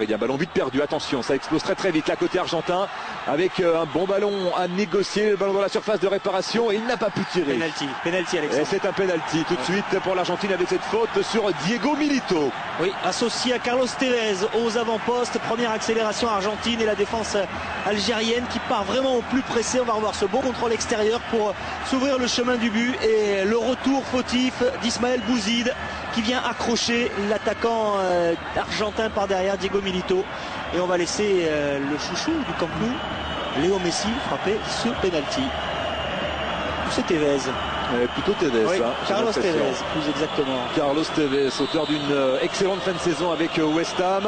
Il y a un ballon vite perdu, attention, ça explose très vite là côté argentin avec un bon ballon à négocier, le ballon dans la surface de réparation et il n'a pas pu tirer. Penalty Alexandre. Et c'est un penalty tout de suite pour l'Argentine avec cette faute sur Diego Milito. Oui, associé à Carlos Tevez aux avant-postes, première accélération argentine et la défense algérienne qui part vraiment au plus pressé. On va revoir ce bon contrôle extérieur pour s'ouvrir le chemin du but et le retour fautif d'Ismaël Bouzid qui vient accrocher l'attaquant argentin par derrière, Diego Milito. Et on va laisser le chouchou du Camp Nou, Léo Messi, frapper ce penalty. C'est Tevez. Plutôt Tevez, oui, hein, Carlos Tevez, plus exactement. Carlos Tevez, auteur d'une excellente fin de saison avec West Ham.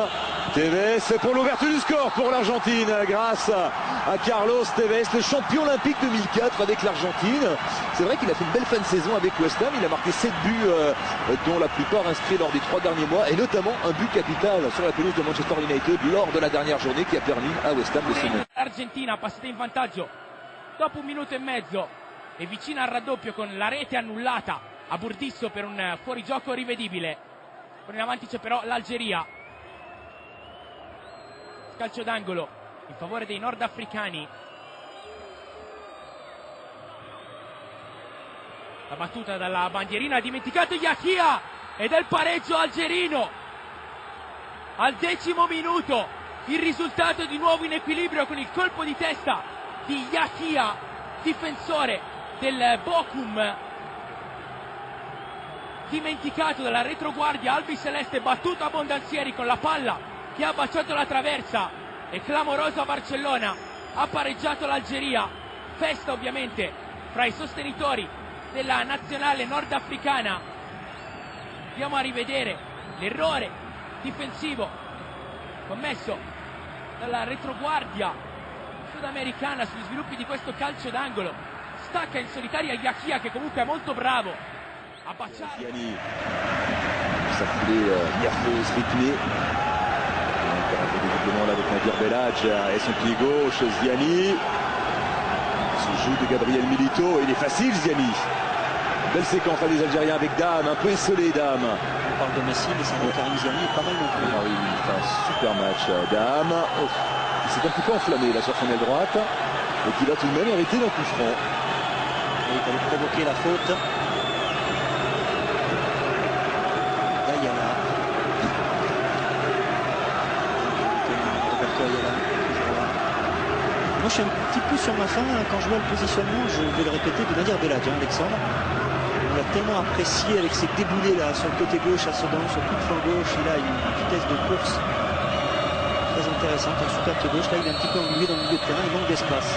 Tevez pour l'ouverture du score pour l'Argentine grâce à Carlos Tevez, le champion olympique 2004 avec l'Argentine. C'est vrai qu'il a fait une belle fin de saison avec West Ham. Il a marqué 7 buts dont la plupart inscrits lors des 3 derniers mois et notamment un but capital sur la pelouse de Manchester United lors de la dernière journée qui a permis à West Ham de se mettre. Argentina passata in vantaggio dopo 1 minuto e mezzo e vicina al raddoppio con la rete annullata a Burdisso per un fuorigioco rivedibile. In avanti c'è però l'Algeria. Calcio d'angolo in favore dei nordafricani. La battuta dalla bandierina, ha dimenticato Yahia ed è il pareggio algerino al 10° minuto. Il risultato di nuovo in equilibrio con il colpo di testa di Yahia, difensore del Bochum, dimenticato dalla retroguardia albiceleste, battuto a Bondanzieri con la palla che ha baciato la traversa e clamoroso a Barcellona, ha pareggiato l'Algeria. Festa ovviamente fra i sostenitori della nazionale nordafricana. Andiamo a rivedere l'errore difensivo commesso dalla retroguardia sudamericana sugli sviluppi di questo calcio d'angolo. Stacca in solitaria Yahia che comunque è molto bravo a baciare. Ziani, ça foulée nerveuse, rythmée. Là avec Nadir Belhadj et son pied gauche, Ziani se joue de Gabriel Milito, il est facile Ziani. Belle séquence là des Algériens avec Dame, un peu esselé Dame. On parle de Messi, mais c'est Karim Ziani est pas mal non plus. Ah oui, il fait un super match Dame. Oh, il s'est un petit peu enflammé là sur son aile droite et qui va tout de même hériter d'un coup franc. Il va provoquer la faute. Moi je suis un petit peu sur ma faim quand je vois le positionnement, je vais le répéter, de Nadir Belhadj, Alexandre. On l'a tellement apprécié avec ses déboulés là sur le côté gauche à Sedan, sur toute flanc gauche. Il a une vitesse de course très intéressante, un super pied gauche. Là il est un petit peu englué dans le milieu de terrain, il manque d'espace.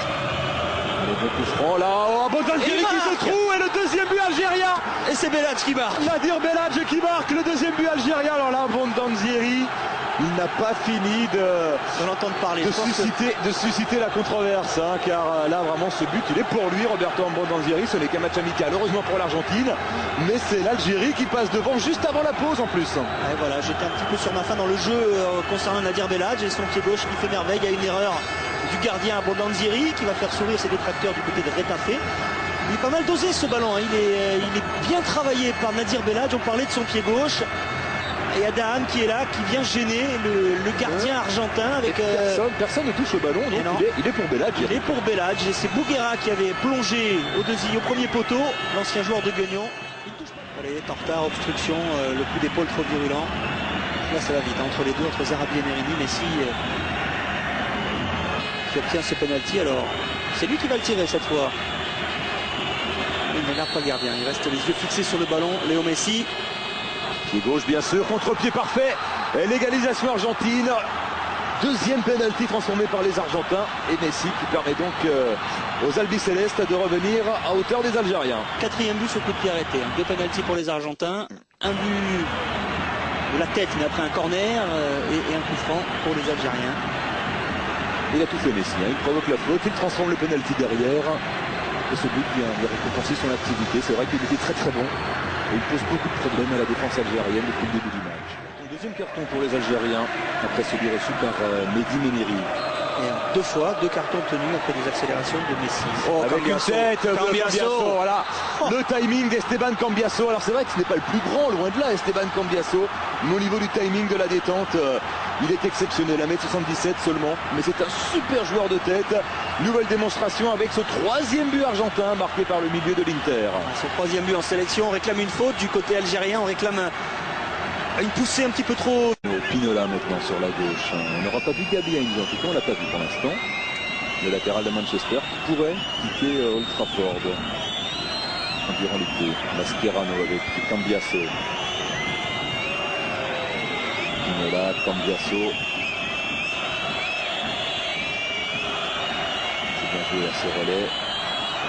Le bon coup franc là, oh, Bondanzieri qui se trouve et le deuxième but algérien. Et c'est Belhadj qui marque. Nadir Belhadj qui marque le deuxième but algérien. Alors là, Bondanzieri, il n'a pas fini de susciter la controverse, hein, car là vraiment ce but il est pour lui, Roberto Bondanzieri. Ce n'est qu'un match amical, heureusement pour l'Argentine, mais c'est l'Algérie qui passe devant juste avant la pause en plus. Et voilà, j'étais un petit peu sur ma faim dans le jeu concernant Nadir Belhadj et son pied gauche qui fait merveille. Il y a une erreur du gardien à Bondanzieri qui va faire sourire ses détracteurs du côté de Retafe. Il est pas mal dosé ce ballon, hein. Il est bien travaillé par Nadir Belhadj. On parlait de son pied gauche. Et Adam qui est là, qui vient gêner le gardien argentin avec personne ne touche au ballon, donc il est pour Belhadj. Il est pour Belhadj et c'est Bouguera qui avait plongé au premier poteau, l'ancien joueur de Guignon. Il touche pas. Allez, en retard, obstruction, le coup d'épaule trop virulent. Là ça va vite, hein, entre les deux, entre Zarabi et Merini. Messi qui obtient ce penalty. Alors c'est lui qui va le tirer cette fois. Il n'énerve pas le gardien, il reste les yeux fixés sur le ballon. Léo Messi. Pied gauche bien sûr, contre-pied parfait, et l'égalisation argentine. Deuxième penalty transformé par les Argentins et Messi qui permet donc aux Albicelestes de revenir à hauteur des Algériens. Quatrième but sur coup de pied arrêté, hein. 2 penalty pour les Argentins, un but de la tête mais après un corner et un coup franc pour les Algériens. Il a tout fait Messi, hein. Il provoque la faute, il transforme le penalty derrière et ce but vient de récompenser son activité. C'est vrai qu'il était très très bon. Et il pose beaucoup de problèmes à la défense algérienne depuis le début du match. Deuxième carton pour les Algériens, après celui reçu par Mehdi Méniri. Et 2 fois, 2 cartons obtenus après des accélérations de Messi. Oh, avec une tête de Cambiasso, voilà. Le timing d'Esteban Cambiasso. Alors c'est vrai que ce n'est pas le plus grand, loin de là, Esteban Cambiasso. Mais au niveau du timing de la détente, Il est exceptionnel, 1m77 seulement, mais c'est un super joueur de tête. Nouvelle démonstration avec ce troisième but argentin marqué par le milieu de l'Inter. Son troisième but en sélection, on réclame une faute du côté algérien, on réclame une poussée un petit peu trop. Pinola maintenant sur la gauche. On n'aura pas vu Gabi Heinze, en tout cas on l'a pas vu pour l'instant. Le latéral de Manchester qui pourrait quitter Old Trafford durant l'été. Mascherano avec Cambiasso. Pinola, Cambiasso. C'est bien joué à ce relais.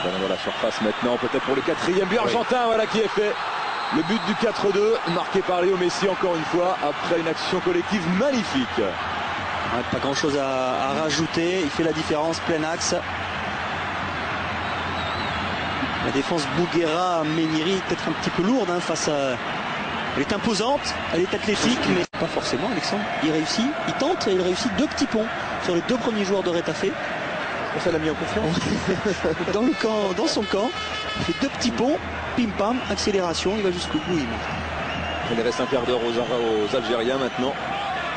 Ballon dans la surface maintenant, peut-être pour le quatrième but argentin, voilà qui est fait. Le but du 4-2, marqué par Léo Messi encore une fois, après une action collective magnifique. Ouais, pas grand chose à rajouter, il fait la différence, plein axe. La défense Bouguera-Meniri est peut-être un petit peu lourde face à... Elle est imposante, elle est athlétique, mais pas forcément Alexandre. Il réussit, il tente et il réussit 2 petits ponts sur les 2 premiers joueurs de Retafe. Ça l'a mis en confiance. Dans son camp, il fait 2 petits ponts, pim pam, accélération, il va jusqu'au bout. Il reste un quart d'heure aux Algériens maintenant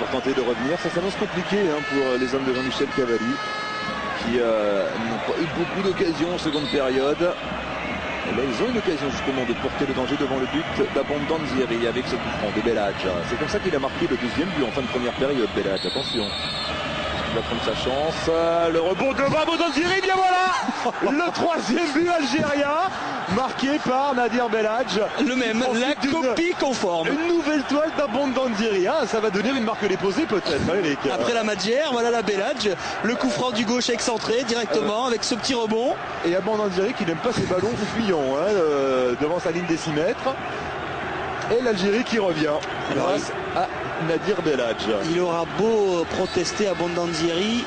pour tenter de revenir. Ça s'annonce compliqué pour les hommes de Jean-Michel Cavalli qui n'ont pas eu beaucoup d'occasions en seconde période. Et là, ils ont une occasion justement de porter le danger devant le but d'Abondanzieri avec ce coup franc de Belhadj. C'est comme ça qu'il a marqué le deuxième but en fin de première période, Belhadj. Attention. Il va prendre sa chance. Le rebond de Abondanzieri, bien voilà. Le troisième but algérien marqué par Nadir Belhadj. Le même, la copie conforme. Une nouvelle toile d'Abondanzieri. Ça va devenir une marque déposée peut-être, Eric. Après la Madjer, voilà la Belhadj. Le coup franc du gauche excentré directement avec ce petit rebond. Et Abondanzieri qui n'aime pas ses ballons fuyants devant sa ligne des 6 mètres. Et l'Algérie qui revient grâce à Nadir Belhadj. Il aura beau protester à Abondanzieri.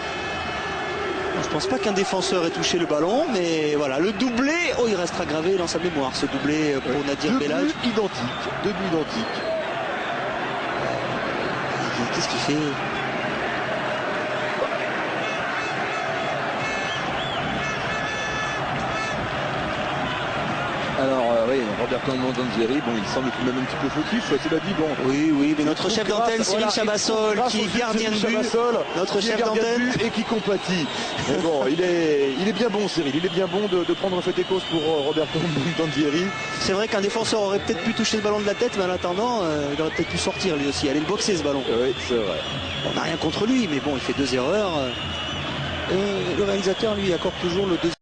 Je pense pas qu'un défenseur ait touché le ballon, mais voilà, le doublé, il restera gravé dans sa mémoire, ce doublé pour Nadir Belhadj. Deux buts identiques. Qu'est-ce qu'il fait ? Alors oui, Roberto Abondanzieri, bon, il semble tout de même un petit peu fautif, cela dit, bon. Oui, mais notre chef d'antenne, Cyril Chabassol, qui est gardien de but, notre chef d'antenne et qui compatit. Mais bon, il est bien bon, Cyril, il est bien bon de prendre fait cause pour Roberto Abondanzieri. C'est vrai qu'un défenseur aurait peut-être pu toucher le ballon de la tête, mais en attendant, il aurait peut-être pu sortir lui aussi, aller le boxer ce ballon. Oui, c'est vrai. On n'a rien contre lui, mais bon, il fait 2 erreurs. Le réalisateur, lui, accorde toujours le deuxième.